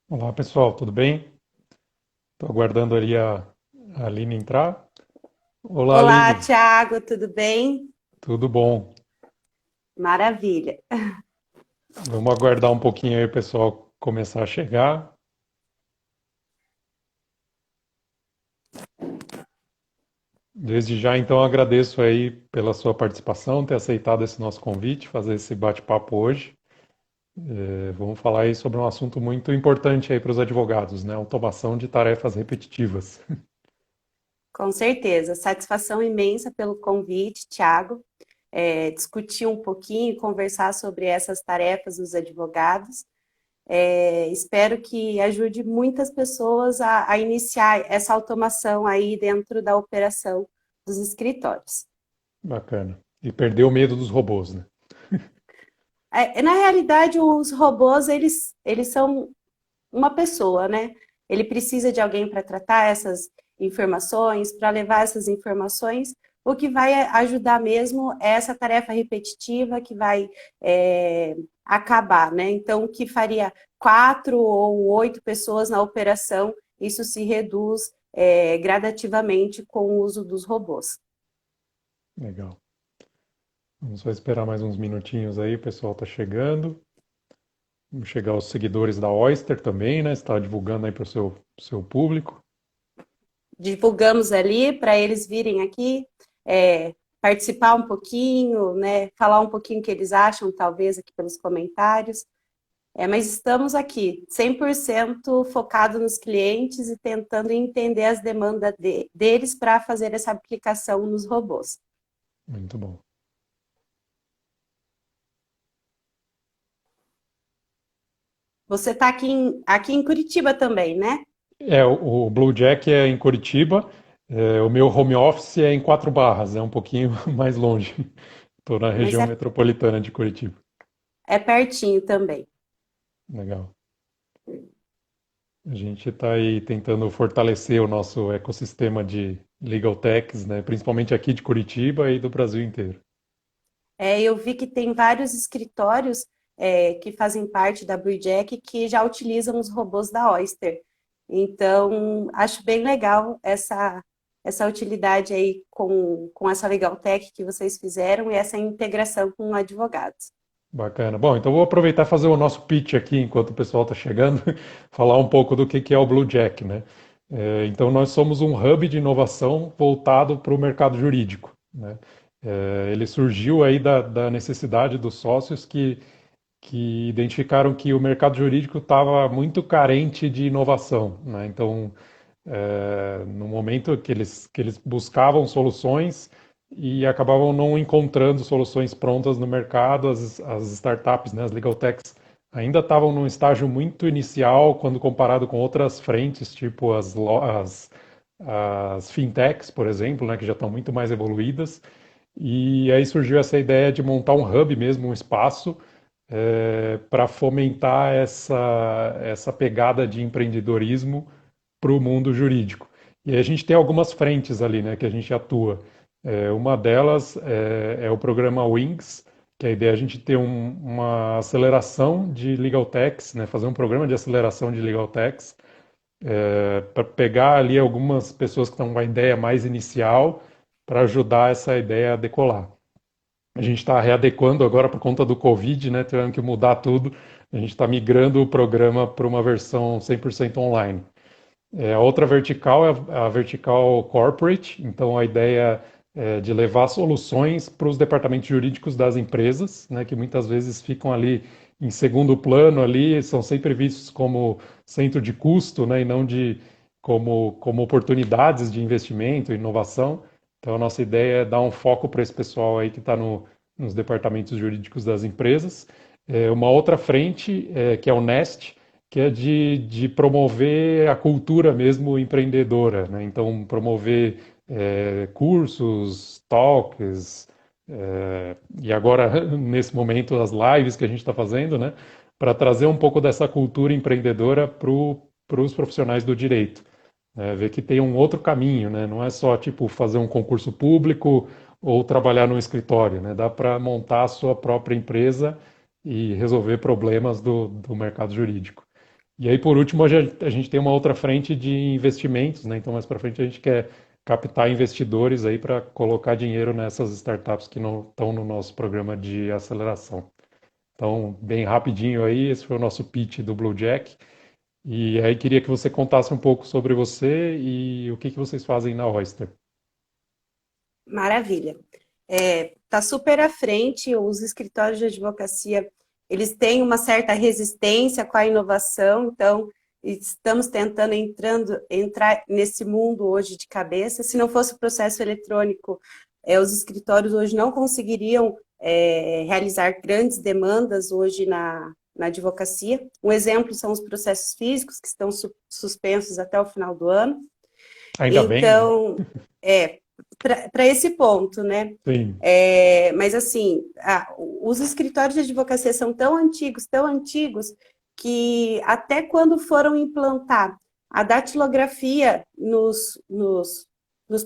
Olá pessoal, tudo bem? Estou aguardando ali a Aline entrar. Olá Olá, Aline, Thiago, tudo bem? tudo bom? Maravilha. Vamos aguardar um pouquinho aí o pessoal começar a chegar. Desde já então agradeço aí pela sua participação, ter aceitado esse nosso convite, fazer esse bate-papo hoje. Vamos falar aí sobre um assunto muito importante aí para os advogados, né? Automação de tarefas repetitivas. Com certeza. Satisfação imensa pelo convite, Thiago. Discutir um pouquinho, conversar sobre essas tarefas dos advogados. Espero que ajude muitas pessoas a iniciar essa automação aí dentro da operação dos escritórios. Bacana. E perder o medo dos robôs, né? Na realidade, os robôs, eles são uma pessoa, né? Ele precisa de alguém para tratar essas informações, para levar essas informações. O que vai ajudar mesmo é essa tarefa repetitiva que vai acabar, né? Então, o que faria 4 ou 8 pessoas na operação, isso se reduz gradativamente com o uso dos robôs. Legal. Vamos só esperar mais uns minutinhos aí, o pessoal está chegando. Vamos chegar aos seguidores da Oyster também, né? Você está divulgando aí para o seu público. Divulgamos ali para eles virem aqui, é, participar um pouquinho, né? Falar um pouquinho o que eles acham, talvez aqui pelos comentários. Mas estamos aqui, 100% focado nos clientes e tentando entender as demandas deles para fazer essa aplicação nos robôs. Muito bom. Você está aqui em Curitiba também, né? O Blue Jack é em Curitiba, o meu home office é em Quatro Barras, é um pouquinho mais longe. Estou na Mas região metropolitana de Curitiba. é pertinho também. Legal. A gente está aí tentando fortalecer o nosso ecossistema de legal techs, né? Principalmente aqui de Curitiba e do Brasil inteiro. Eu vi que tem vários escritórios que fazem parte da Jack que já utilizam os robôs da Oyster. Então, acho bem legal essa utilidade aí com essa Legal Tech que vocês fizeram e essa integração com advogados. Bacana. Bom, então vou aproveitar e fazer o nosso pitch aqui enquanto o pessoal está chegando, falar um pouco do que é o Blue Jack, né? Então nós somos um hub de inovação voltado para o mercado jurídico, né? Ele surgiu aí da necessidade dos sócios que identificaram que o mercado jurídico estava muito carente de inovação, né? Então, no momento que eles buscavam soluções e acabavam não encontrando soluções prontas no mercado, as startups, né, as legal techs, ainda estavam num estágio muito inicial quando comparado com outras frentes, tipo as fintechs, por exemplo, né, que já estão muito mais evoluídas. E aí surgiu essa ideia de montar um hub mesmo, um espaço para fomentar essa pegada de empreendedorismo para o mundo jurídico. E aí a gente tem algumas frentes ali, né, que a gente atua. Uma delas é o programa Wings, que a ideia é a gente ter uma aceleração de legal techs, né, fazer um programa de aceleração de legal techs, para pegar ali algumas pessoas que estão com a ideia mais inicial para ajudar essa ideia a decolar. A gente está readequando agora por conta do Covid, né? Tivemos que mudar tudo. A gente está migrando o programa para uma versão 100% online. A outra vertical é a vertical corporate, então a ideia é de levar soluções para os departamentos jurídicos das empresas, né, que muitas vezes ficam ali em segundo plano ali, são sempre vistos como centro de custo, né, e não como oportunidades de investimento e inovação. Então a nossa ideia é dar um foco para esse pessoal aí que está nos departamentos jurídicos das empresas. Uma outra frente, que é o Nest, que é de promover a cultura mesmo empreendedora, né? Então, promover cursos, talks, e agora, nesse momento, as lives que a gente está fazendo, né? Para trazer um pouco dessa cultura empreendedora para os profissionais do direito. Ver que tem um outro caminho, né? Não é só, tipo, fazer um concurso público ou trabalhar num escritório, né? Dá para montar a sua própria empresa e resolver problemas do mercado jurídico. E aí, por último, a gente tem uma outra frente de investimentos, né? Então, mais para frente, a gente quer captar investidores aí para colocar dinheiro nessas startups que não estão no nosso programa de aceleração. Então, bem rapidinho aí, esse foi o nosso pitch do Blue Jack. E aí queria que você contasse um pouco sobre você e o que que vocês fazem na Oyster. Maravilha. Tá super à frente, os escritórios de advocacia, eles têm uma certa resistência com a inovação, então estamos tentando entrar nesse mundo hoje de cabeça. Se não fosse o processo eletrônico, os escritórios hoje não conseguiriam realizar grandes demandas hoje na advocacia. Um exemplo são os processos físicos, que estão suspensos até o final do ano. Ainda bem, né? Então, para esse ponto, né? Sim. Mas assim, os escritórios de advocacia são tão antigos, que até quando foram implantar a datilografia nos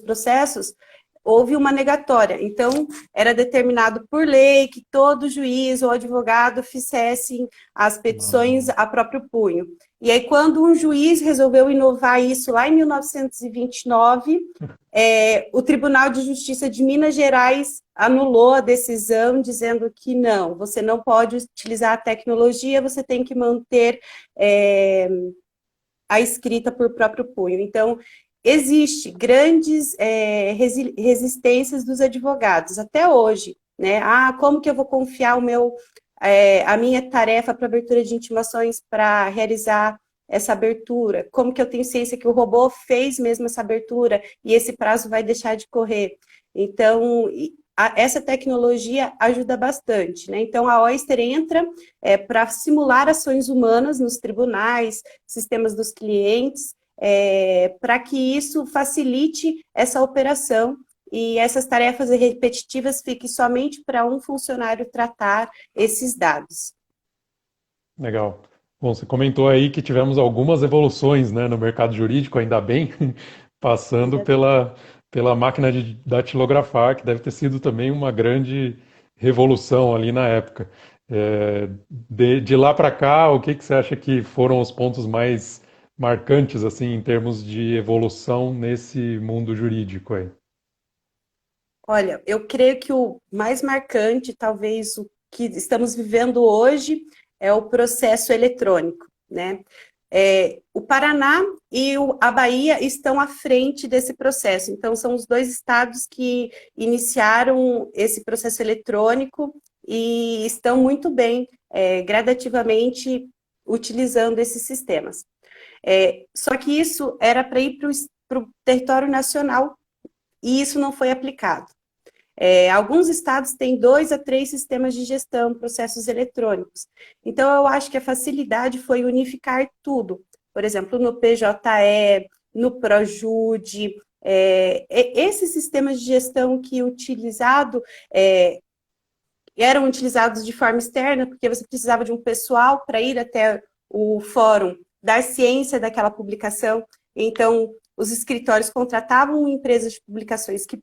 processos, houve uma negatória. Então, era determinado por lei que todo juiz ou advogado fizessem as petições Ah, a próprio punho. E aí, quando um juiz resolveu inovar isso lá em 1929, o Tribunal de Justiça de Minas Gerais anulou a decisão, dizendo que não, você não pode utilizar a tecnologia, você tem que manter a escrita por próprio punho. Então, existe grandes resistências dos advogados, até hoje, né? Como que eu vou confiar a minha tarefa para abertura de intimações para realizar essa abertura? Como que eu tenho ciência que o robô fez mesmo essa abertura e esse prazo vai deixar de correr? Então, essa tecnologia ajuda bastante, né? Então, a Oyster entra para simular ações humanas nos tribunais, sistemas dos clientes, para que isso facilite essa operação e essas tarefas repetitivas fiquem somente para um funcionário tratar esses dados. legal. Bom, você comentou aí que tivemos algumas evoluções, né, no mercado jurídico, ainda bem, passando Ainda bem. pela máquina de datilografar, que deve ter sido também uma grande revolução ali na época. De lá para cá, o que que você acha que foram os pontos mais marcantes, assim, em termos de evolução nesse mundo jurídico aí? Olha, eu creio que o mais marcante, talvez o que estamos vivendo hoje, é o processo eletrônico, né? O Paraná e a Bahia estão à frente desse processo, então são os dois estados que iniciaram esse processo eletrônico e estão muito bem, gradativamente utilizando esses sistemas. Só que isso era para ir para o território nacional e isso não foi aplicado. Alguns estados têm 2 a 3 sistemas de gestão, processos eletrônicos. Então, eu acho que a facilidade foi unificar tudo. Por exemplo, no PJE, no Projude, esses sistemas de gestão que eram utilizados de forma externa, porque você precisava de um pessoal para ir até o fórum dar ciência daquela publicação. Então, os escritórios contratavam empresas de publicações que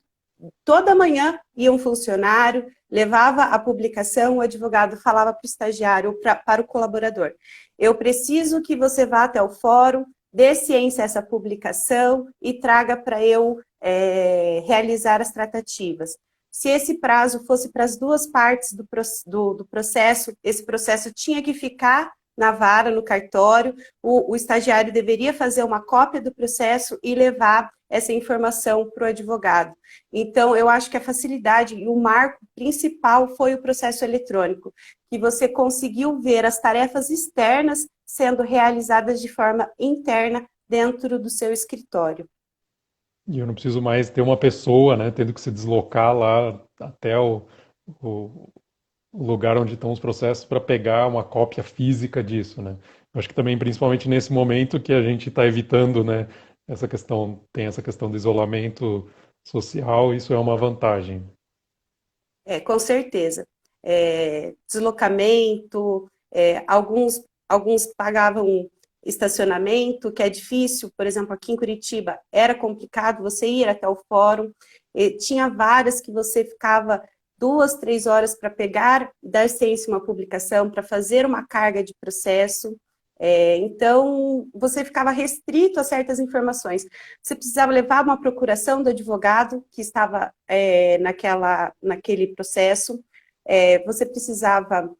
toda manhã ia um funcionário, levava a publicação, o advogado falava para o estagiário ou para o colaborador: eu preciso que você vá até o fórum, dê ciência a essa publicação e traga para eu realizar as tratativas. Se esse prazo fosse para as duas partes do processo, esse processo tinha que ficar na vara, no cartório, o estagiário deveria fazer uma cópia do processo e levar essa informação para o advogado. Então, eu acho que a facilidade e o marco principal foi o processo eletrônico, que você conseguiu ver as tarefas externas sendo realizadas de forma interna dentro do seu escritório. E eu não preciso mais ter uma pessoa, né, tendo que se deslocar lá até o lugar onde estão os processos para pegar uma cópia física disso, né? Eu acho que também, principalmente nesse momento que a gente está evitando, né, essa questão, tem essa questão do isolamento social, isso é uma vantagem. Com certeza. Deslocamento, alguns pagavam estacionamento, que é difícil, por exemplo, aqui em Curitiba era complicado você ir até o fórum, tinha várias que você ficava 2, 3 horas para pegar, dar ciência uma publicação, para fazer uma carga de processo. Então, você ficava restrito a certas informações. Você precisava levar uma procuração do advogado que estava naquele processo. Você precisava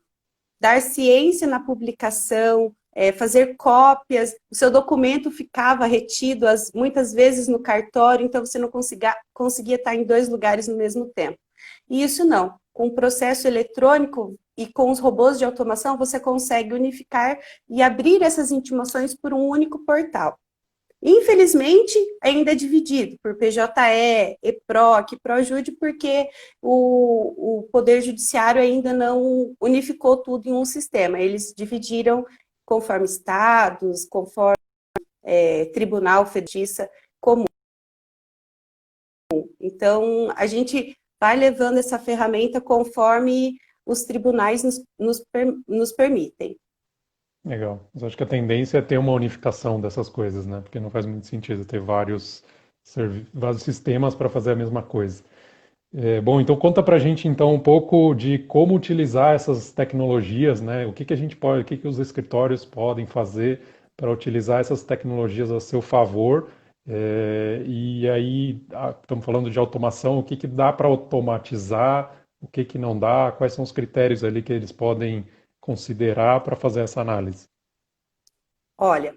dar ciência na publicação, fazer cópias. O seu documento ficava retido, muitas vezes, no cartório, então você não conseguia estar em 2 lugares no mesmo tempo. E isso não. Com o processo eletrônico e com os robôs de automação, você consegue unificar e abrir essas intimações por um único portal. Infelizmente, ainda é dividido por PJE, EPROC, PROJUDE, porque o Poder Judiciário ainda não unificou tudo em um sistema. Eles dividiram conforme estados, conforme tribunal, fediça comum. Então, a gente vai levando essa ferramenta conforme os tribunais nos permitem. Legal. Mas acho que a tendência é ter uma unificação dessas coisas, né? Porque não faz muito sentido ter vários sistemas para fazer a mesma coisa. Bom, então conta pra gente então um pouco de como utilizar essas tecnologias, né? O que que a gente pode, o que que os escritórios podem fazer para utilizar essas tecnologias a seu favor. E aí, estamos falando de automação, o que que dá para automatizar, o que que não dá, quais são os critérios ali que eles podem considerar para fazer essa análise? Olha,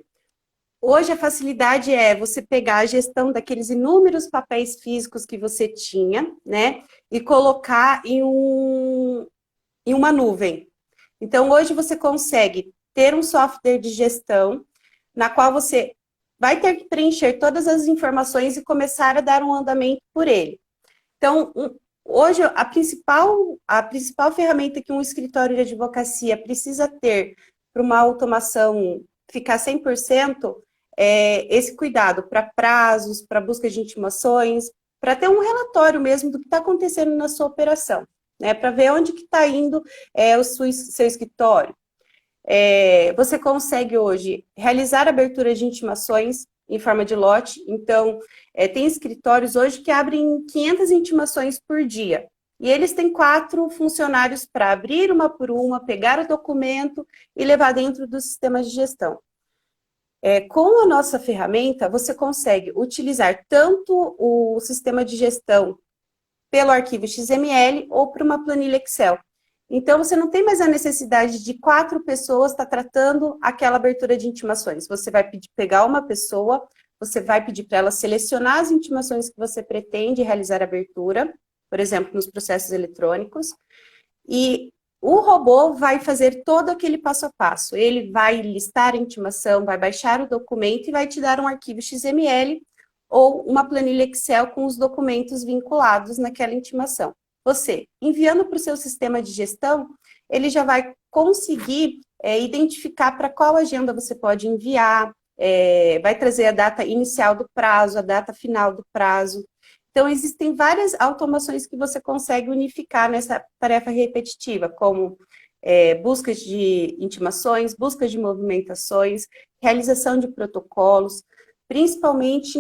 hoje a facilidade é você pegar a gestão daqueles inúmeros papéis físicos que você tinha, né? E colocar em uma nuvem. Então, hoje você consegue ter um software de gestão na qual você vai ter que preencher todas as informações e começar a dar um andamento por ele. Então, hoje a principal ferramenta que um escritório de advocacia precisa ter para uma automação ficar 100% é esse cuidado para prazos, para busca de intimações, para ter um relatório mesmo do que está acontecendo na sua operação, né? Para ver onde que está indo o seu escritório. Você consegue hoje realizar abertura de intimações em forma de lote. Então, tem escritórios hoje que abrem 500 intimações por dia. E eles têm 4 funcionários para abrir uma por uma, pegar o documento e levar dentro do sistema de gestão. Com a nossa ferramenta, você consegue utilizar tanto o sistema de gestão pelo arquivo XML ou para uma planilha Excel. Então, você não tem mais a necessidade de 4 pessoas estar tratando aquela abertura de intimações. Você vai pegar uma pessoa, você vai pedir para ela selecionar as intimações que você pretende realizar a abertura, por exemplo, nos processos eletrônicos, e o robô vai fazer todo aquele passo a passo. Ele vai listar a intimação, vai baixar o documento e vai te dar um arquivo XML ou uma planilha Excel com os documentos vinculados naquela intimação. Você, enviando para o seu sistema de gestão, ele já vai conseguir identificar para qual agenda você pode enviar, vai trazer a data inicial do prazo, a data final do prazo. Então, existem várias automações que você consegue unificar nessa tarefa repetitiva, como buscas de intimações, buscas de movimentações, realização de protocolos, principalmente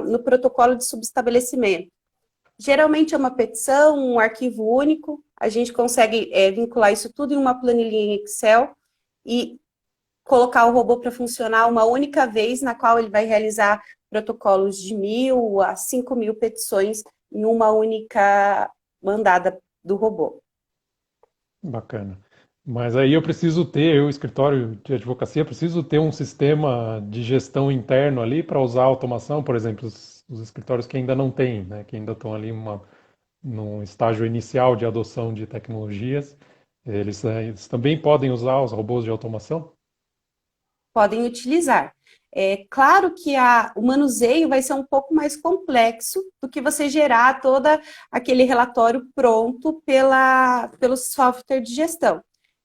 no protocolo de subestabelecimento. Geralmente é uma petição, um arquivo único, a gente consegue vincular isso tudo em uma planilha em Excel e colocar o robô para funcionar uma única vez, na qual ele vai realizar protocolos de 1.000 a 5.000 petições em uma única mandada do robô. Bacana. Mas aí eu, escritório de advocacia, preciso ter um sistema de gestão interno ali para usar automação, por exemplo, os escritórios que ainda não têm, né, que ainda estão ali num estágio inicial de adoção de tecnologias, eles também podem usar os robôs de automação? Podem utilizar. É claro que o manuseio vai ser um pouco mais complexo do que você gerar todo aquele relatório pronto pelo software de gestão.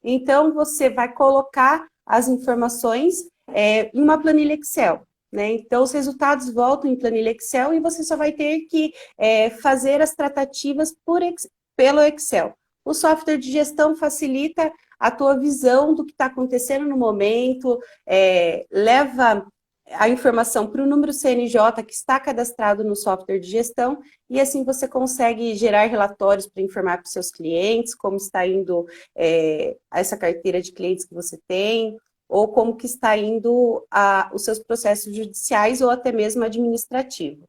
Então, você vai colocar as informações em uma planilha Excel, né? Então, os resultados voltam em planilha Excel e você só vai ter que fazer as tratativas pelo Excel. O software de gestão facilita a tua visão do que está acontecendo no momento, leva a informação para o número CNJ que está cadastrado no software de gestão, e assim você consegue gerar relatórios para informar para os seus clientes, como está indo essa carteira de clientes que você tem, ou como que está indo os seus processos judiciais ou até mesmo administrativos.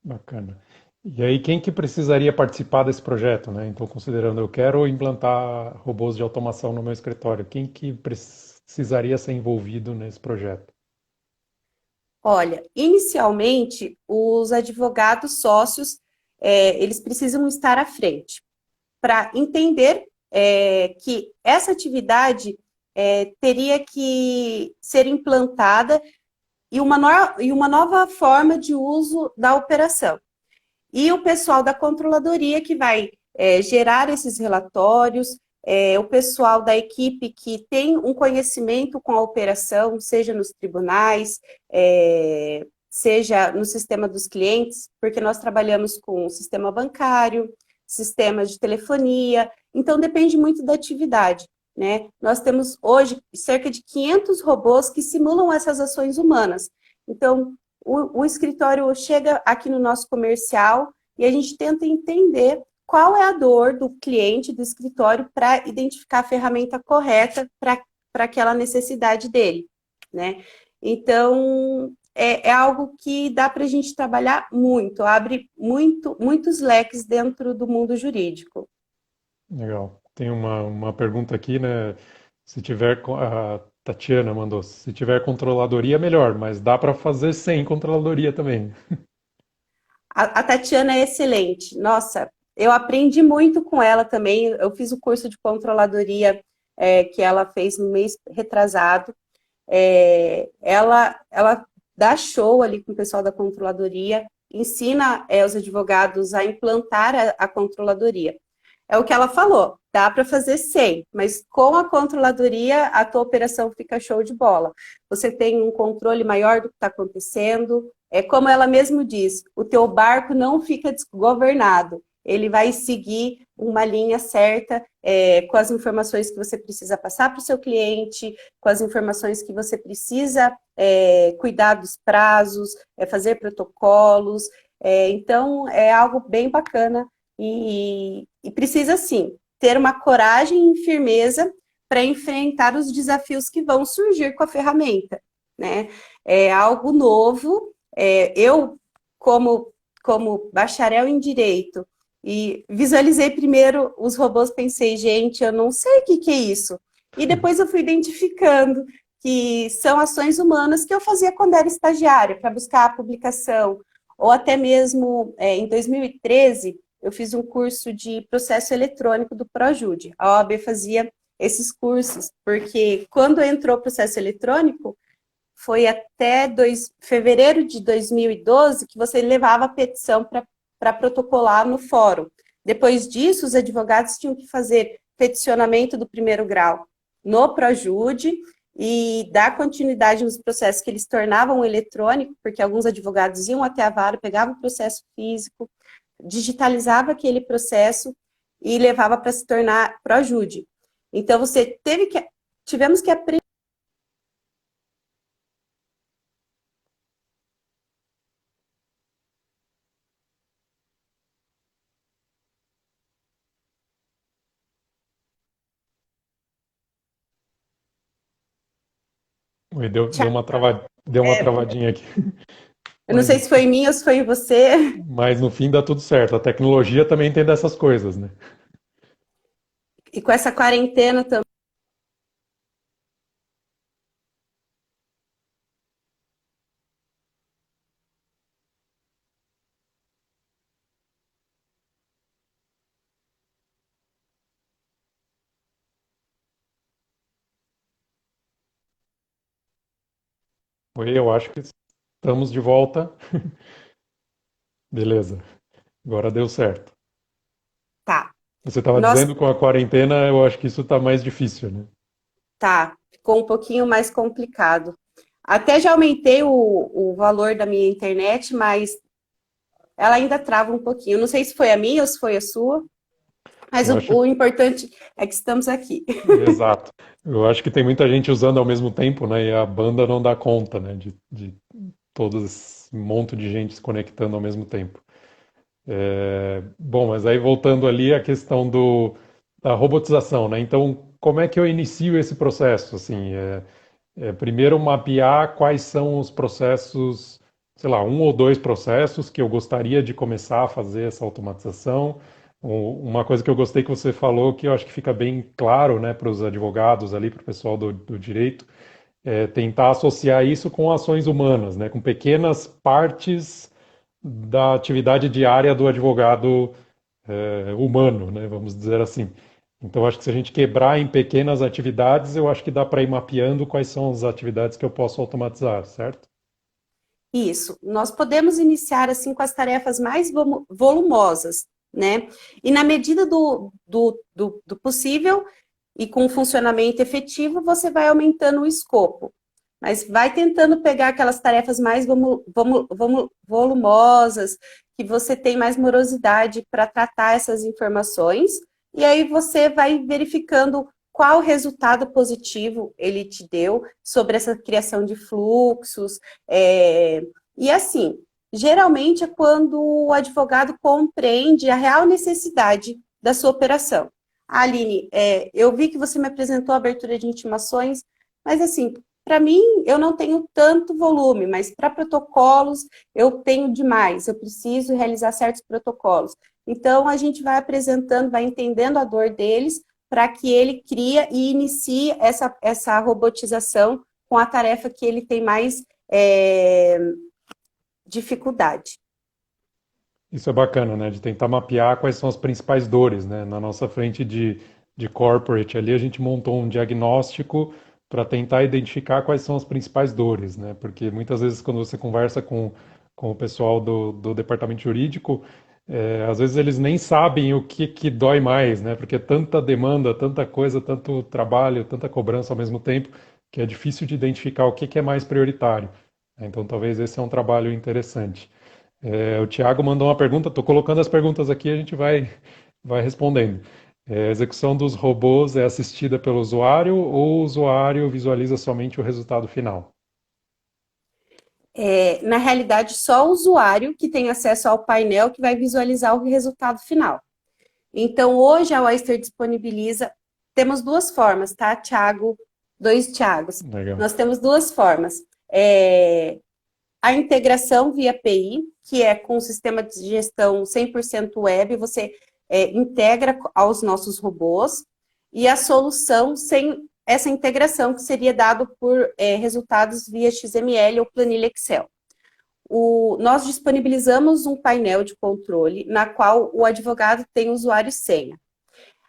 Bacana. E aí, quem que precisaria participar desse projeto, né? Então, considerando eu quero implantar robôs de automação no meu escritório, quem que precisaria ser envolvido nesse projeto? Olha, inicialmente, os advogados sócios, eles precisam estar à frente, para entender que essa atividade teria que ser implantada e uma nova forma de uso da operação. E o pessoal da controladoria que vai gerar esses relatórios, o pessoal da equipe que tem um conhecimento com a operação, seja nos tribunais, seja no sistema dos clientes, porque nós trabalhamos com o sistema bancário, sistemas de telefonia, então depende muito da atividade. Né? Nós temos hoje cerca de 500 robôs que simulam essas ações humanas. Então, o escritório chega aqui no nosso comercial e a gente tenta entender qual é a dor do cliente, do escritório, para identificar a ferramenta correta para aquela necessidade dele, né? Então, é algo que dá para a gente trabalhar muito, abre muitos leques dentro do mundo jurídico. Legal. Tem uma pergunta aqui, né? Se tiver, a Tatiana mandou, se tiver controladoria, melhor, mas dá para fazer sem controladoria também. A Tatiana é excelente. Nossa, eu aprendi muito com ela também. Eu fiz o curso de controladoria que ela fez no mês retrasado. Ela dá show ali com o pessoal da controladoria, ensina os advogados a implantar a controladoria. É o que ela falou, dá para fazer sem, mas com a controladoria a tua operação fica show de bola. Você tem um controle maior do que está acontecendo, como ela mesmo diz, o teu barco não fica desgovernado, ele vai seguir uma linha certa com as informações que você precisa passar para o seu cliente, com as informações que você precisa cuidar dos prazos, fazer protocolos, então é algo bem bacana. E precisa, sim, ter uma coragem e firmeza para enfrentar os desafios que vão surgir com a ferramenta, né? É algo novo. Eu, como bacharel em Direito, e visualizei primeiro os robôs, pensei, gente, eu não sei o que é isso. E depois eu fui identificando que são ações humanas que eu fazia quando era estagiária, para buscar a publicação, ou até mesmo em 2013, eu fiz um curso de processo eletrônico do Projude. A OAB fazia esses cursos, porque quando entrou o processo eletrônico, foi até fevereiro de 2012 que você levava a petição para protocolar no fórum. Depois disso, os advogados tinham que fazer peticionamento do primeiro grau no Projude e dar continuidade nos processos que eles tornavam eletrônico, porque alguns advogados iam até a vara, pegavam o processo físico, digitalizava aquele processo e levava para se tornar Projude. Então, tivemos que aprender. Oi, deu uma travadinha aqui. Eu não Mas, sei se foi em mim ou se foi em você. mas no fim dá tudo certo. A tecnologia também tem dessas coisas, né? E com essa quarentena também. Oi, eu acho que estamos de volta. Beleza, agora deu certo. Tá. Você estava Nós, dizendo com a quarentena, eu acho que isso está mais difícil, né? tá. Ficou um pouquinho mais complicado. Até já aumentei o valor da minha internet, mas ela ainda trava um pouquinho. Não sei se foi a minha ou se foi a sua, mas Eu acho o importante é que estamos aqui. exato. Eu acho que tem muita gente usando ao mesmo tempo, né? E a banda não dá conta, né? De todo esse monte de gente se conectando ao mesmo tempo. Bom, mas aí voltando ali à questão da robotização, né? Então, como é que eu inicio esse processo? Assim, primeiro mapear quais são os processos, sei lá, um ou dois processos que eu gostaria de começar a fazer essa automatização. Uma coisa que eu gostei que você falou, que eu acho que fica bem claro, né, para os advogados ali, para o pessoal do direito, é tentar associar isso com ações humanas, né, com pequenas partes da atividade diária do advogado humano, né, vamos dizer assim. Então, acho que se a gente quebrar em pequenas atividades, eu acho que dá para ir mapeando quais são as atividades que eu posso automatizar, certo? Isso. Nós podemos iniciar assim com as tarefas mais volumosas, né? E na medida do possível e com um funcionamento efetivo, você vai aumentando o escopo. Mas vai tentando pegar aquelas tarefas mais volumosas, que você tem mais morosidade para tratar essas informações, e aí você vai verificando qual resultado positivo ele te deu sobre essa criação de fluxos. E assim, geralmente é quando o advogado compreende a real necessidade da sua operação. Aline, eu vi que você me apresentou a abertura de intimações, mas assim, para mim, eu não tenho tanto volume, mas para protocolos eu tenho demais, eu preciso realizar certos protocolos. Então, a gente vai apresentando, vai entendendo a dor deles, para que ele cria e inicie essa robotização com a tarefa que ele tem mais dificuldade. Isso é bacana, né? De tentar mapear quais são as principais dores, né? Na nossa frente de corporate ali, a gente montou um diagnóstico para tentar identificar quais são as principais dores, né? Porque muitas vezes quando você conversa com o pessoal do departamento jurídico, às vezes eles nem sabem o que dói mais, né? Porque é tanta demanda, tanta coisa, tanto trabalho, tanta cobrança ao mesmo tempo, que é difícil de identificar o que é mais prioritário. Então talvez esse é um trabalho interessante. O Thiago mandou uma pergunta, estou colocando as perguntas aqui, a gente vai respondendo. A execução dos robôs é assistida pelo usuário ou o usuário visualiza somente o resultado final? Na realidade, só o usuário que tem acesso ao painel que vai visualizar o resultado final. Então, hoje a Oyster disponibiliza, temos duas formas, tá, Thiago? Dois Thiagos. Legal. Nós temos duas formas. A integração via API, que é com o sistema de gestão 100% web, você integra aos nossos robôs, e a solução sem essa integração, que seria dado por resultados via XML ou planilha Excel. Nós disponibilizamos um painel de controle, na qual o advogado tem usuário e senha.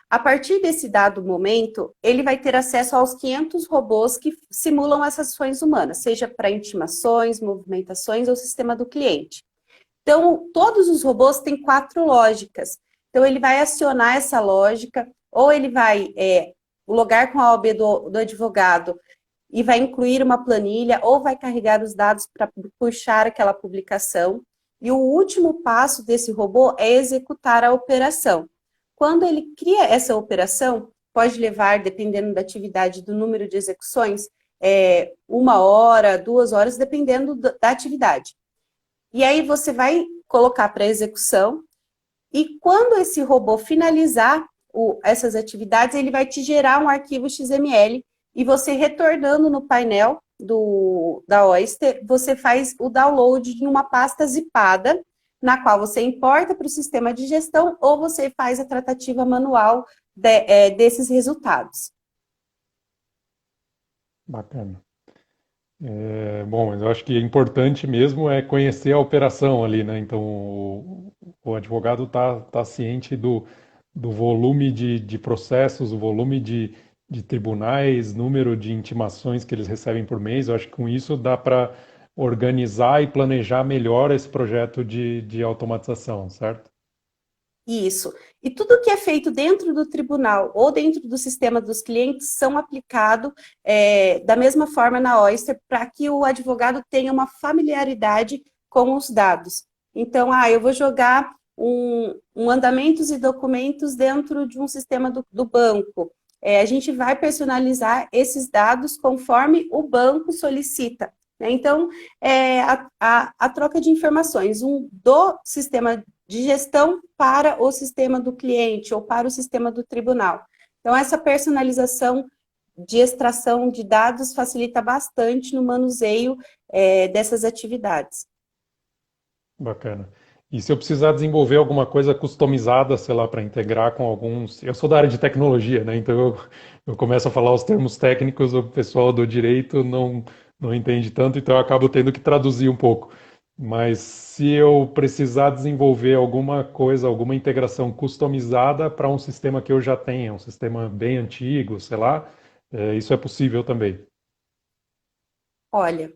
A partir desse dado momento, ele vai ter acesso aos 500 robôs que simulam essas ações humanas, seja para intimações, movimentações ou sistema do cliente. Então, todos os robôs têm 4 lógicas. Então, ele vai acionar essa lógica, ou ele vai logar com a OAB do advogado e vai incluir uma planilha, ou vai carregar os dados para puxar aquela publicação. E o último passo desse robô é executar a operação. Quando ele cria essa operação, pode levar, dependendo da atividade, do número de execuções, 1 hora, 2 horas, dependendo da atividade. E aí você vai colocar para execução, e quando esse robô finalizar essas atividades, ele vai te gerar um arquivo XML, e você retornando no painel da Oyster, você faz o download em uma pasta zipada, na qual você importa para o sistema de gestão ou você faz a tratativa manual desses resultados. Bacana. Bom, mas eu acho que é importante mesmo é conhecer a operação ali, né? Então, o advogado tá ciente do volume de processos, o volume de tribunais, número de intimações que eles recebem por mês. Eu acho que com isso dá para organizar e planejar melhor esse projeto de automatização, certo? Isso. E tudo que é feito dentro do tribunal ou dentro do sistema dos clientes são aplicados da mesma forma na Oyster para que o advogado tenha uma familiaridade com os dados. Então, eu vou jogar um andamentos e documentos dentro de um sistema do banco. A gente vai personalizar esses dados conforme o banco solicita. Né? Então, a troca de informações do sistema de gestão para o sistema do cliente ou para o sistema do tribunal. Então, essa personalização de extração de dados facilita bastante no manuseio dessas atividades. Bacana. E se eu precisar desenvolver alguma coisa customizada, sei lá, para integrar com alguns. Eu sou da área de tecnologia, né? Então eu começo a falar os termos técnicos, o pessoal do direito não entende tanto, então eu acabo tendo que traduzir um pouco. Mas se eu precisar desenvolver alguma coisa, alguma integração customizada para um sistema que eu já tenha, um sistema bem antigo, sei lá, isso é possível também. Olha,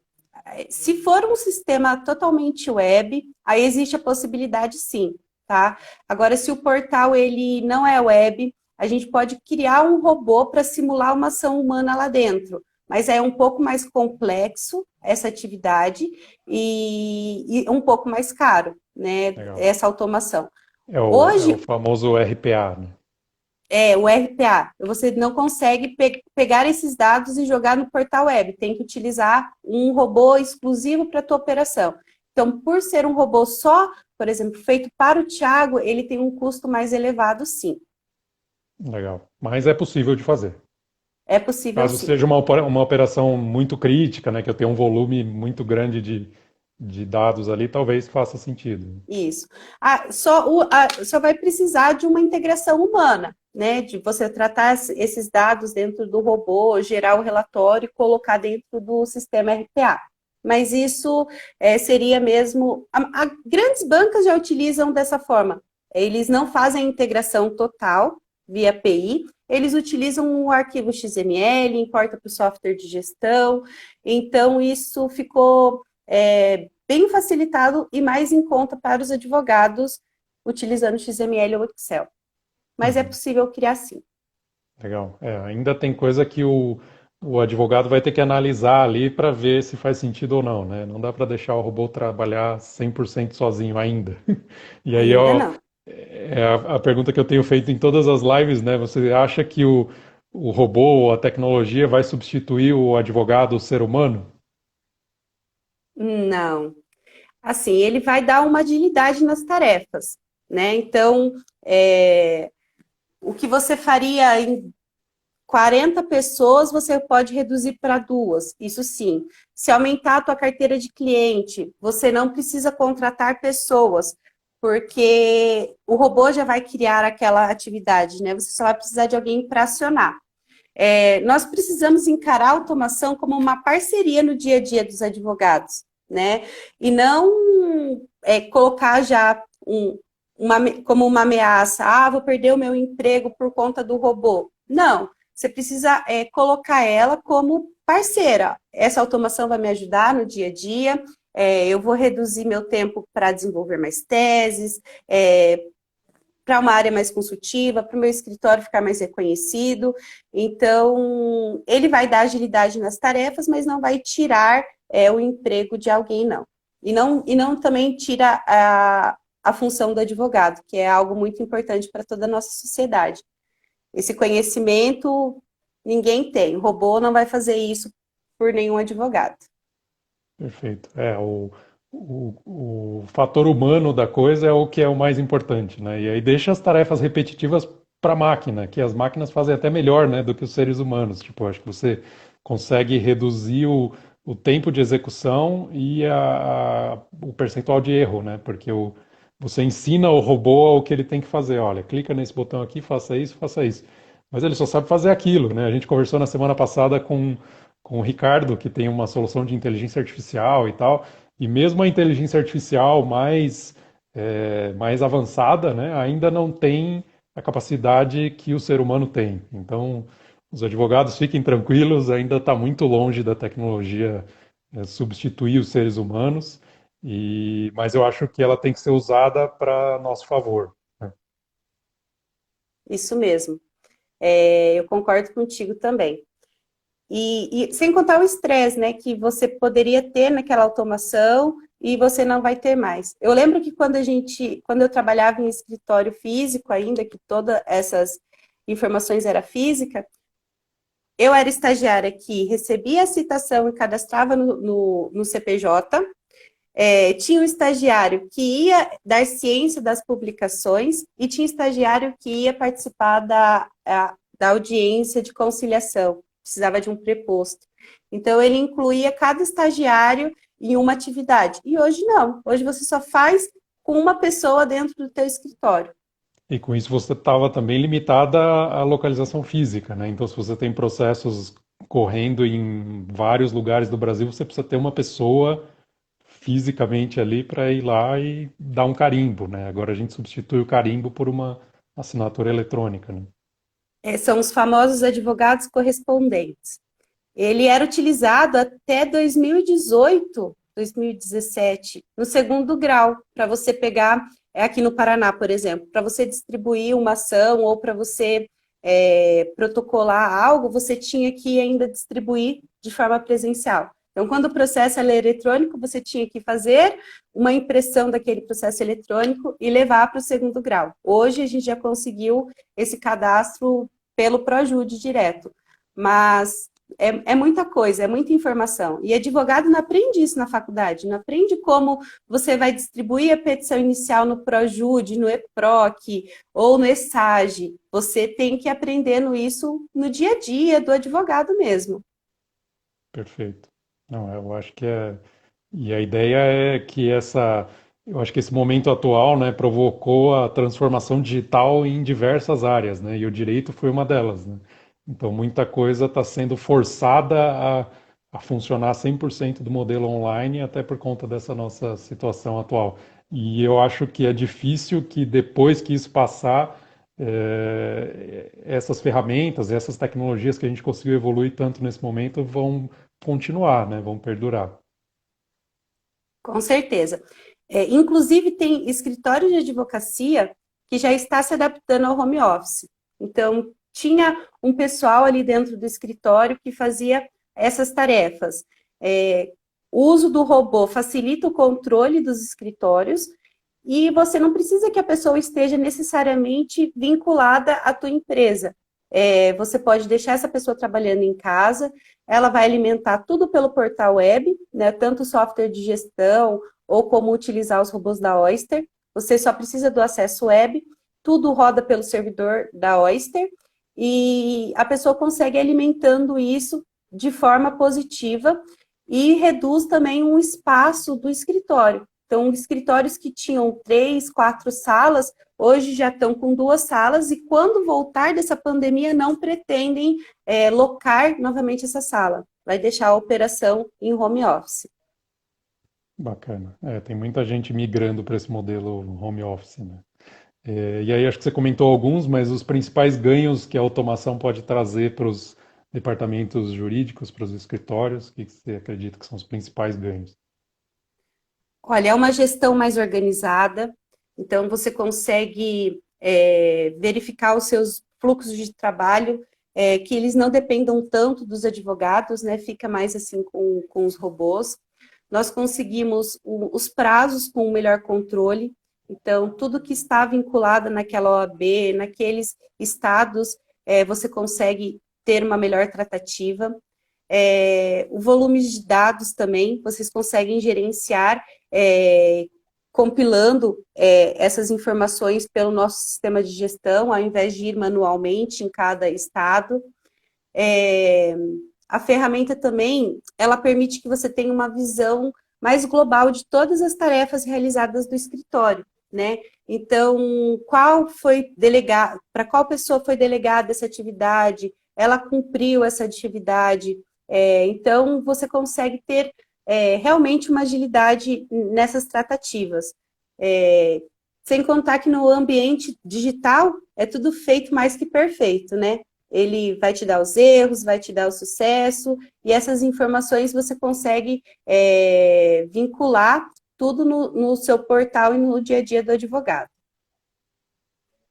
se for um sistema totalmente web, aí existe a possibilidade sim, tá? Agora, se o portal ele não é web, a gente pode criar um robô para simular uma ação humana lá dentro, mas é um pouco mais complexo essa atividade e um pouco mais caro, né? Legal. Essa automação. É o Hoje, famoso RPA, né? o RPA. Você não consegue pegar esses dados e jogar no portal web. Tem que utilizar um robô exclusivo para a tua operação. Então, por ser um robô só, por exemplo, feito para o Thiago, ele tem um custo mais elevado, sim. Legal. Mas é possível de fazer. É possível, Caso sim. seja uma operação muito crítica, né, que eu tenha um volume muito grande de dados ali, talvez faça sentido. Isso. Só vai precisar de uma integração humana, né? De você tratar esses dados dentro do robô, gerar o relatório e colocar dentro do sistema RPA. Mas isso seria mesmo. Grandes bancas já utilizam dessa forma. Eles não fazem a integração total via API, eles utilizam o arquivo XML, importa para o software de gestão. Então, isso ficou bem facilitado e mais em conta para os advogados utilizando XML ou Excel. Mas é Uhum. possível criar sim. Legal. Ainda tem coisa que o advogado vai ter que analisar ali para ver se faz sentido ou não, né? Não dá para deixar o robô trabalhar 100% sozinho ainda. E aí, Ainda ó, não. é a pergunta que eu tenho feito em todas as lives, né? Você acha que o robô ou a tecnologia vai substituir o advogado, o ser humano? Não. Assim, ele vai dar uma agilidade nas tarefas, né? Então, o que você faria em 40 pessoas, você pode reduzir para duas, isso sim. Se aumentar a tua carteira de cliente, você não precisa contratar pessoas, porque o robô já vai criar aquela atividade, né? Você só vai precisar de alguém para acionar. Nós precisamos encarar a automação como uma parceria no dia a dia dos advogados, né? E não colocar já como uma ameaça, vou perder o meu emprego por conta do robô. Não, você precisa colocar ela como parceira. Essa automação vai me ajudar no dia a dia, eu vou reduzir meu tempo para desenvolver mais teses, para uma área mais consultiva, para o meu escritório ficar mais reconhecido. Então, ele vai dar agilidade nas tarefas, mas não vai tirar o emprego de alguém, não. E não também tira a função do advogado, que é algo muito importante para toda a nossa sociedade. Esse conhecimento ninguém tem. O robô não vai fazer isso por nenhum advogado. Perfeito. O fator humano da coisa é o que é o mais importante, né? E aí deixa as tarefas repetitivas para a máquina, que as máquinas fazem até melhor, né, do que os seres humanos. Tipo, acho que você consegue reduzir o tempo de execução e o percentual de erro, né? Porque você ensina o robô o que ele tem que fazer. Olha, clica nesse botão aqui, faça isso, faça isso. Mas ele só sabe fazer aquilo, né? A gente conversou na semana passada com o Ricardo, que tem uma solução de inteligência artificial e tal, e mesmo a inteligência artificial mais avançada, né, ainda não tem a capacidade que o ser humano tem. Então, os advogados fiquem tranquilos, ainda está muito longe da tecnologia substituir os seres humanos, mas eu acho que ela tem que ser usada para nosso favor, né? Isso mesmo. Eu concordo contigo também. E sem contar o estresse, né, que você poderia ter naquela automação e você não vai ter mais. Eu lembro que quando eu trabalhava em escritório físico ainda, que todas essas informações era física, eu era estagiária que recebia a citação e cadastrava no CPJ, tinha um estagiário que ia dar ciência das publicações e tinha estagiário que ia participar da audiência de conciliação. precisava de um preposto. Então, ele incluía cada estagiário em uma atividade. E hoje não. Hoje você só faz com uma pessoa dentro do teu escritório. E com isso você estava também limitada à localização física, né? Então, se você tem processos correndo em vários lugares do Brasil, você precisa ter uma pessoa fisicamente ali para ir lá e dar um carimbo, né? Agora a gente substitui o carimbo por uma assinatura eletrônica, né? São os famosos advogados correspondentes. Ele era utilizado até 2018, 2017, no segundo grau, para você pegar, aqui no Paraná, por exemplo, para você distribuir uma ação ou para você protocolar algo, você tinha que ainda distribuir de forma presencial. Então, quando o processo era eletrônico, você tinha que fazer uma impressão daquele processo eletrônico e levar para o segundo grau. Hoje, a gente já conseguiu esse cadastro pelo Projude direto, mas é muita coisa, é muita informação. E advogado não aprende isso na faculdade, não aprende como você vai distribuir a petição inicial no Projude, no EPROC ou no ESAGE. Você tem que aprender isso no dia a dia do advogado mesmo. Perfeito. Não, eu acho que é. E a ideia é que essa. Eu acho que esse momento atual, né, provocou a transformação digital em diversas áreas, né, e o direito foi uma delas, né. Então, muita coisa está sendo forçada a funcionar 100% do modelo online, até por conta dessa nossa situação atual. E eu acho que é difícil que depois que isso passar, essas ferramentas, essas tecnologias que a gente conseguiu evoluir tanto nesse momento vão continuar, né, vão perdurar. Com certeza. Inclusive, tem escritórios de advocacia que já está se adaptando ao home office. Então, tinha um pessoal ali dentro do escritório que fazia essas tarefas. O uso do robô facilita o controle dos escritórios e você não precisa que a pessoa esteja necessariamente vinculada à tua empresa. Você pode deixar essa pessoa trabalhando em casa, ela vai alimentar tudo pelo portal web, né, tanto software de gestão ou como utilizar os robôs da Oyster. Você só precisa do acesso web, tudo roda pelo servidor da Oyster e a pessoa consegue alimentando isso de forma positiva e reduz também o espaço do escritório. Então, escritórios que tinham 3, 4 salas, hoje já estão com 2 salas e quando voltar dessa pandemia não pretendem locar novamente essa sala. Vai deixar a operação em home office. Bacana. Tem muita gente migrando para esse modelo home office, né? E aí acho que você comentou alguns, mas os principais ganhos que a automação pode trazer para os departamentos jurídicos, para os escritórios, o que você acredita que são os principais ganhos? Olha, é uma gestão mais organizada, então você consegue verificar os seus fluxos de trabalho, que eles não dependam tanto dos advogados, né? Fica mais assim com os robôs. Nós conseguimos os prazos com o melhor controle, então tudo que está vinculado naquela OAB, naqueles estados, você consegue ter uma melhor tratativa. O volume de dados também, vocês conseguem gerenciar compilando essas informações pelo nosso sistema de gestão, ao invés de ir manualmente em cada estado. A ferramenta também, ela permite que você tenha uma visão mais global de todas as tarefas realizadas do escritório, né? Então, para qual pessoa foi delegada essa atividade, ela cumpriu essa atividade, então você consegue ter realmente uma agilidade nessas tratativas. Sem contar que no ambiente digital é tudo feito mais que perfeito, né? Ele vai te dar os erros, vai te dar o sucesso, e essas informações você consegue vincular tudo no seu portal e no dia a dia do advogado.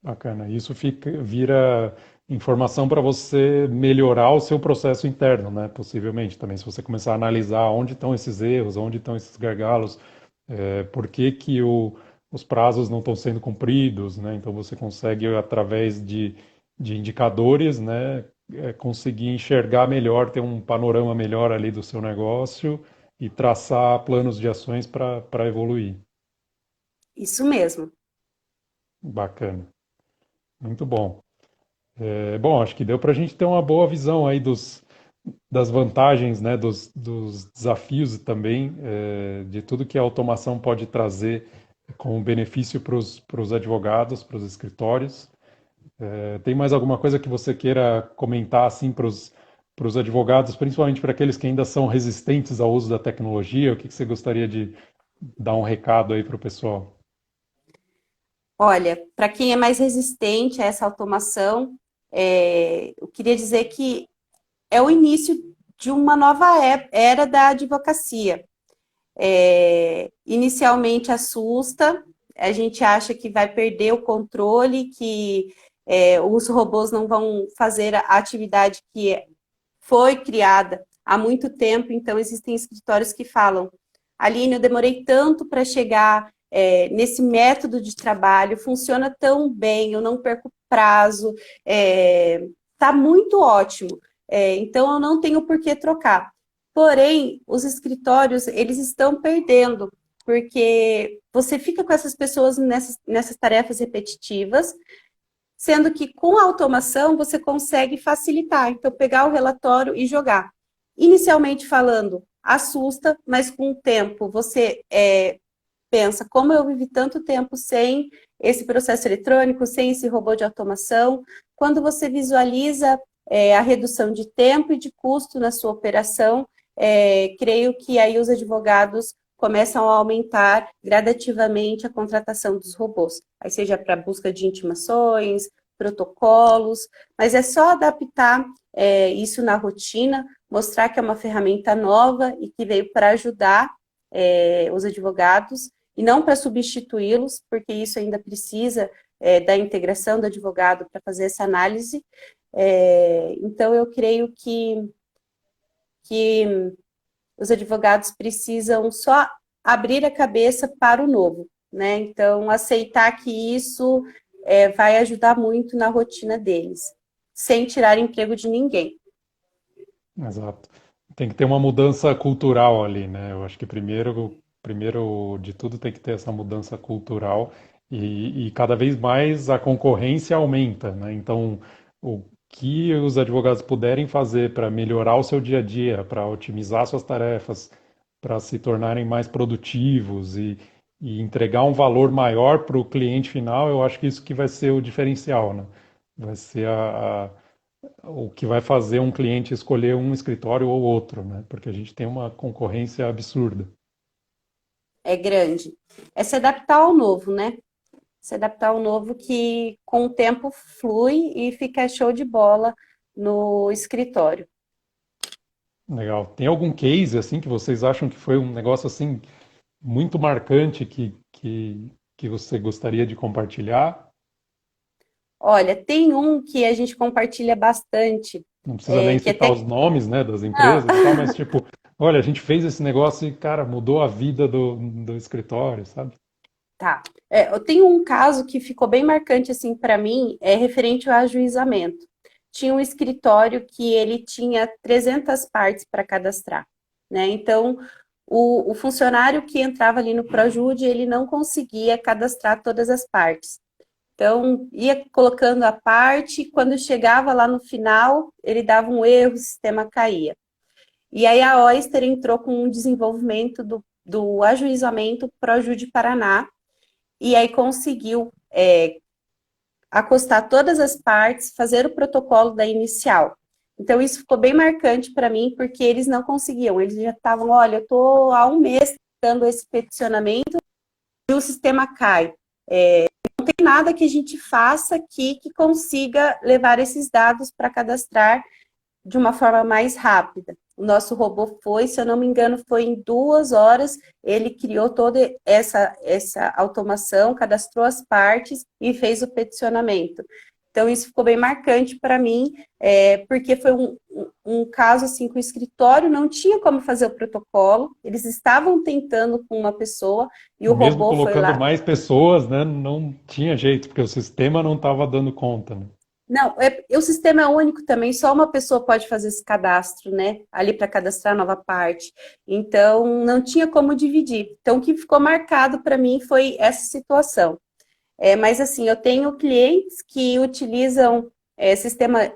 Bacana. Isso vira informação para você melhorar o seu processo interno, né? Possivelmente também, se você começar a analisar onde estão esses erros, onde estão esses gargalos, por que que os prazos não estão sendo cumpridos, né? Então você consegue, através de indicadores, né, conseguir enxergar melhor, ter um panorama melhor ali do seu negócio e traçar planos de ações para evoluir. Isso mesmo. Bacana. Muito bom. Bom, acho que deu para a gente ter uma boa visão aí das vantagens, né, dos desafios também, de tudo que a automação pode trazer como benefício para os advogados, para os escritórios. Tem mais alguma coisa que você queira comentar assim para os advogados, principalmente para aqueles que ainda são resistentes ao uso da tecnologia? O que você gostaria de dar um recado aí para o pessoal? Olha, para quem é mais resistente a essa automação, eu queria dizer que é o início de uma nova era da advocacia. Inicialmente assusta, a gente acha que vai perder o controle, que os robôs não vão fazer a atividade que foi criada há muito tempo, então existem escritórios que falam, Aline, eu demorei tanto para chegar nesse método de trabalho, funciona tão bem, eu não perco prazo, está muito ótimo, então eu não tenho por que trocar. Porém, os escritórios, eles estão perdendo, porque você fica com essas pessoas nessas tarefas repetitivas, sendo que com a automação você consegue facilitar. Então, pegar o relatório e jogar. Inicialmente falando, assusta, mas com o tempo você pensa, como eu vivi tanto tempo sem esse processo eletrônico, sem esse robô de automação. Quando você visualiza a redução de tempo e de custo na sua operação, creio que aí os advogados começam a aumentar gradativamente a contratação dos robôs, aí seja para busca de intimações, protocolos, mas é só adaptar isso na rotina, mostrar que é uma ferramenta nova e que veio para ajudar os advogados e não para substituí-los, porque isso ainda precisa da integração do advogado para fazer essa análise. Então, eu creio que os advogados precisam só abrir a cabeça para o novo, né? Então, aceitar que isso vai ajudar muito na rotina deles, sem tirar emprego de ninguém. Exato. Tem que ter uma mudança cultural ali, né? Eu acho que primeiro de tudo tem que ter essa mudança cultural e cada vez mais a concorrência aumenta, né? Então, o que os advogados puderem fazer para melhorar o seu dia a dia, para otimizar suas tarefas, para se tornarem mais produtivos e entregar um valor maior para o cliente final, eu acho que isso que vai ser o diferencial, né? Vai ser o que vai fazer um cliente escolher um escritório ou outro, né? Porque a gente tem uma concorrência absurda. É grande. É se adaptar ao novo, né? Se adaptar ao novo que com o tempo flui e fica show de bola no escritório. Legal. Tem algum case assim que vocês acham que foi um negócio assim muito marcante que você gostaria de compartilhar? Olha, tem um que a gente compartilha bastante, Não precisa nem que citar até... os nomes, né, das Não, empresas e tal, mas tipo, olha, a gente fez esse negócio e, cara, mudou a vida do escritório, sabe? tá. Eu tenho um caso que ficou bem marcante assim para mim, referente ao ajuizamento. Tinha um escritório que ele tinha 300 partes para cadastrar, né? Então, o funcionário que entrava ali no Projude, ele não conseguia cadastrar todas as partes. Então, ia colocando a parte, quando chegava lá no final, ele dava um erro, o sistema caía. E aí a Oyster entrou com um desenvolvimento do ajuizamento Projude Paraná, e aí conseguiu acostar todas as partes, fazer o protocolo da inicial. Então, isso ficou bem marcante para mim, porque eles não conseguiam, eles já estavam, olha, eu estou há um mês dando esse peticionamento e o sistema cai. Não tem nada que a gente faça aqui que consiga levar esses dados para cadastrar de uma forma mais rápida. O nosso robô foi, se eu não me engano, foi em 2 horas, ele criou toda essa automação, cadastrou as partes e fez o peticionamento. Então, isso ficou bem marcante para mim, porque foi um caso assim que o escritório não tinha como fazer o protocolo, eles estavam tentando com uma pessoa e o Mesmo robô foi colocando lá. mais pessoas, né, não tinha jeito, porque o sistema não estava dando conta, né? Não, o sistema é único também, só uma pessoa pode fazer esse cadastro, né? Ali para cadastrar a nova parte. Então, não tinha como dividir. Então, o que ficou marcado para mim foi essa situação. Mas, assim, eu tenho clientes que utilizam sistema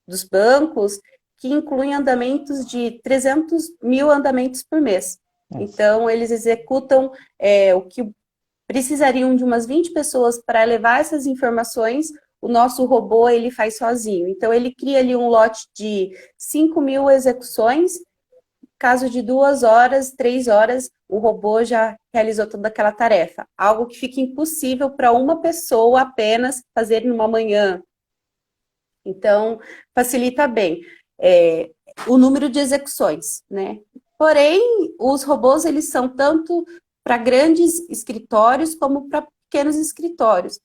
dos bancos que incluem andamentos de 300 mil andamentos por mês. Nossa. Então, eles executam o que precisariam de umas 20 pessoas para levar essas informações, o nosso robô ele faz sozinho. Então, ele cria ali um lote de 5 mil execuções, caso de 2 horas, 3 horas, o robô já realizou toda aquela tarefa. Algo que fica impossível para uma pessoa apenas fazer numa manhã. Então, facilita bem o número de execuções, né? Porém, os robôs, eles são tanto para grandes escritórios como para pequenos escritórios.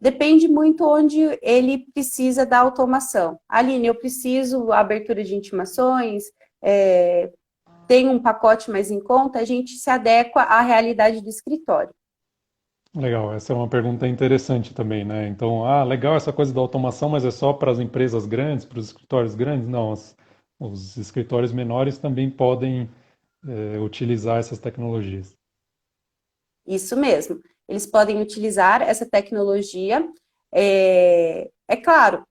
Depende muito onde ele precisa da automação. Aline, eu preciso abertura de intimações, tem um pacote mais em conta, a gente se adequa à realidade do escritório. Legal, essa é uma pergunta interessante também, né? Então, legal essa coisa da automação, mas é só para as empresas grandes, para os escritórios grandes? Não, os escritórios menores também podem utilizar essas tecnologias. Isso mesmo. Eles podem utilizar essa tecnologia. É claro,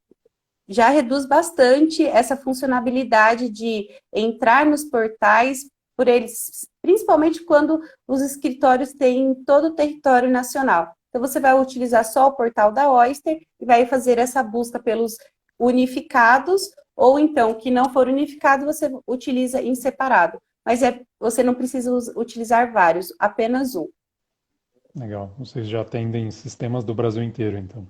já reduz bastante essa funcionalidade de entrar nos portais por eles, principalmente quando os escritórios têm todo o território nacional. Então, você vai utilizar só o portal da Oyster e vai fazer essa busca pelos unificados, ou então, que não for unificado, você utiliza em separado. Mas você não precisa utilizar vários, apenas um. Legal, vocês já atendem sistemas do Brasil inteiro, então.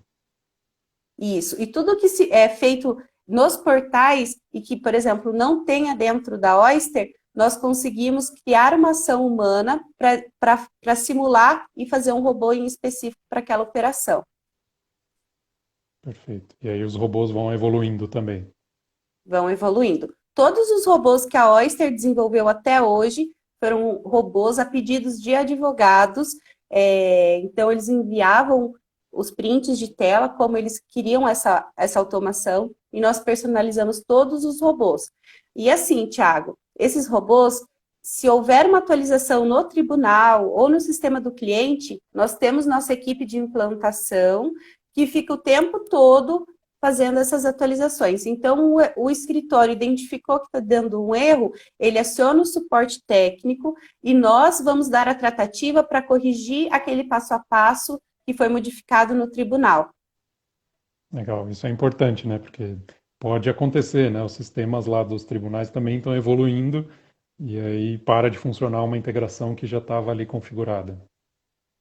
Isso, e tudo que é feito nos portais e que, por exemplo, não tenha dentro da Oyster, nós conseguimos criar uma ação humana para simular e fazer um robô em específico para aquela operação. Perfeito. E aí os robôs vão evoluindo também. Vão evoluindo. Todos os robôs que a Oyster desenvolveu até hoje foram robôs a pedidos de advogados, então eles enviavam os prints de tela, como eles queriam essa automação, e nós personalizamos todos os robôs. E assim, Thiago, esses robôs, se houver uma atualização no tribunal ou no sistema do cliente, nós temos nossa equipe de implantação que fica o tempo todo fazendo essas atualizações. Então, o escritório identificou que está dando um erro, ele aciona o suporte técnico e nós vamos dar a tratativa para corrigir aquele passo a passo que foi modificado no tribunal. Legal, isso é importante, né? Porque pode acontecer, né? Os sistemas lá dos tribunais também estão evoluindo e aí para de funcionar uma integração que já estava ali configurada.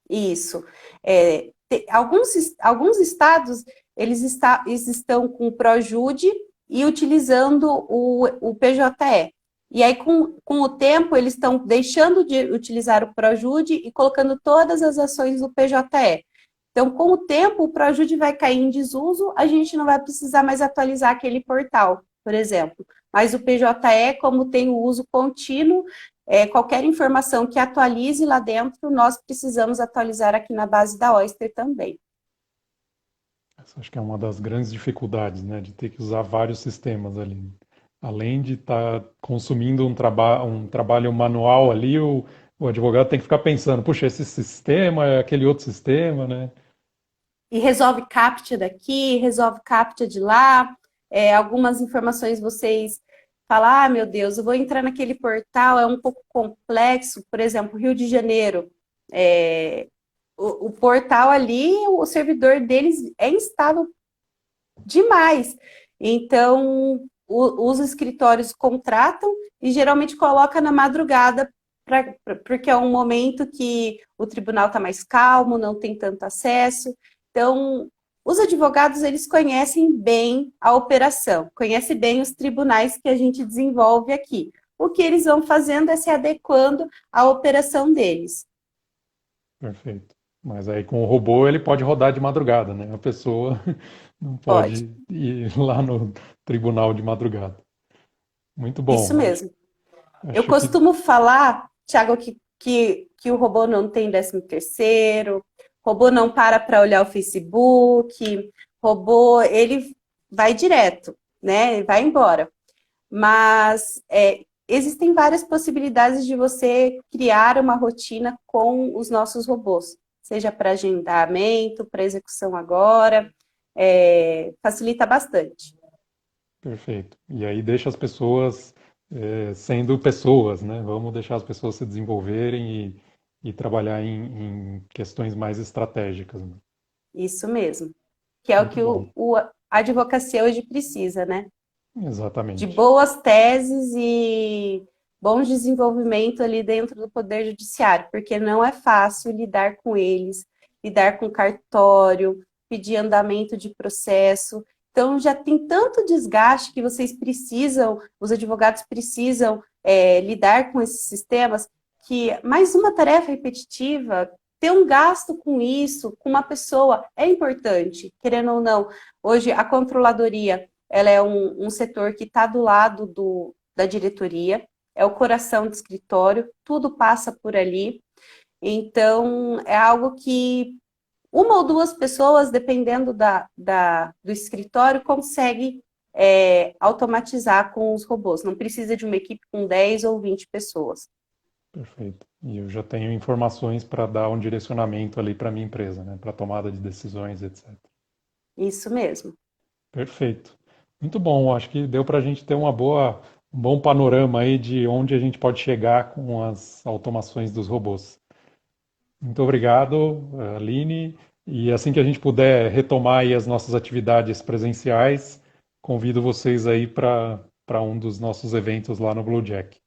Isso. Alguns estados, eles estão com o Projude e utilizando o PJE. E aí, com o tempo, eles estão deixando de utilizar o Projude e colocando todas as ações do PJE. Então, com o tempo, o Projude vai cair em desuso, a gente não vai precisar mais atualizar aquele portal, por exemplo. Mas o PJE, como tem o uso contínuo, qualquer informação que atualize lá dentro, nós precisamos atualizar aqui na base da Oyster também. Essa acho que é uma das grandes dificuldades, né? De ter que usar vários sistemas ali. Além de estar consumindo um trabalho manual ali, o advogado tem que ficar pensando, puxa, esse sistema é aquele outro sistema, né? E resolve CAPTCHA daqui, resolve CAPTCHA de lá. Algumas informações vocês falam, meu Deus, eu vou entrar naquele portal, é um pouco complexo. Por exemplo, Rio de Janeiro. O portal ali, o servidor deles é instável demais. Então, os escritórios contratam e geralmente coloca na madrugada, porque é um momento que o tribunal está mais calmo, não tem tanto acesso. Então, os advogados, eles conhecem bem a operação, conhecem bem os tribunais que a gente desenvolve aqui. O que eles vão fazendo é se adequando à operação deles. Perfeito. Mas aí com o robô ele pode rodar de madrugada, né? A pessoa não Pode. pode ir lá no tribunal de madrugada. Muito Isso bom. mesmo. Eu Acho que costumo falar, Thiago, que o robô não tem 13º, robô não para olhar o Facebook, robô, ele vai direto, né? Ele vai embora. Mas existem várias possibilidades de você criar uma rotina com os nossos robôs, seja para agendamento, para execução agora, facilita bastante. Perfeito. E aí deixa as pessoas sendo pessoas, né? Vamos deixar as pessoas se desenvolverem e trabalhar em questões mais estratégicas, né? Isso mesmo. Que é o Muito que bom. a advocacia hoje precisa, né? De Exatamente. boas teses e bom desenvolvimento ali dentro do Poder Judiciário, porque não é fácil lidar com eles, lidar com cartório, pedir andamento de processo. Então, já tem tanto desgaste que vocês precisam, os advogados precisam lidar com esses sistemas, que mais uma tarefa repetitiva, ter um gasto com isso, com uma pessoa, é importante, querendo ou não. Hoje, a controladoria ela é um setor que está do lado da diretoria, é o coração do escritório, tudo passa por ali. Então, é algo que uma ou duas pessoas, dependendo do escritório, consegue automatizar com os robôs. Não precisa de uma equipe com 10 ou 20 pessoas. Perfeito. E eu já tenho informações para dar um direcionamento ali para a minha empresa, né? Para tomada de decisões, etc. Isso mesmo. Perfeito. Muito bom. Acho que deu para a gente ter um bom panorama aí de onde a gente pode chegar com as automações dos robôs. Muito obrigado, Aline. E assim que a gente puder retomar aí as nossas atividades presenciais, convido vocês aí para um dos nossos eventos lá no Bluejack.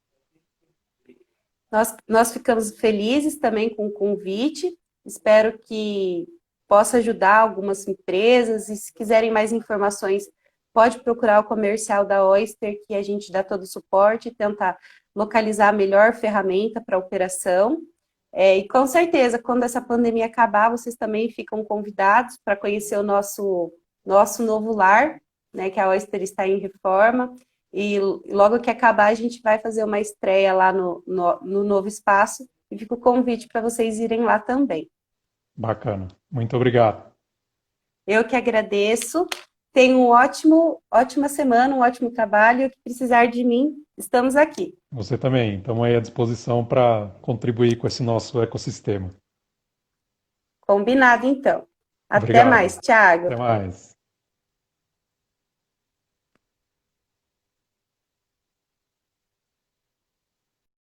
Nós ficamos felizes também com o convite. Espero que possa ajudar algumas empresas. E se quiserem mais informações, pode procurar o comercial da Oyster, que a gente dá todo o suporte e tenta localizar a melhor ferramenta para a operação. E com certeza, quando essa pandemia acabar, vocês também ficam convidados para conhecer o nosso novo lar, né, que a Oyster está em reforma. E logo que acabar, a gente vai fazer uma estreia lá no novo espaço. E fica o convite para vocês irem lá também. Bacana. Muito obrigado. Eu que agradeço. Tenham ótima semana, um ótimo trabalho. O que precisar de mim, estamos aqui. Você também. Estamos aí à disposição para contribuir com esse nosso ecossistema. Combinado, então. Até Obrigado. mais, Thiago. Até mais.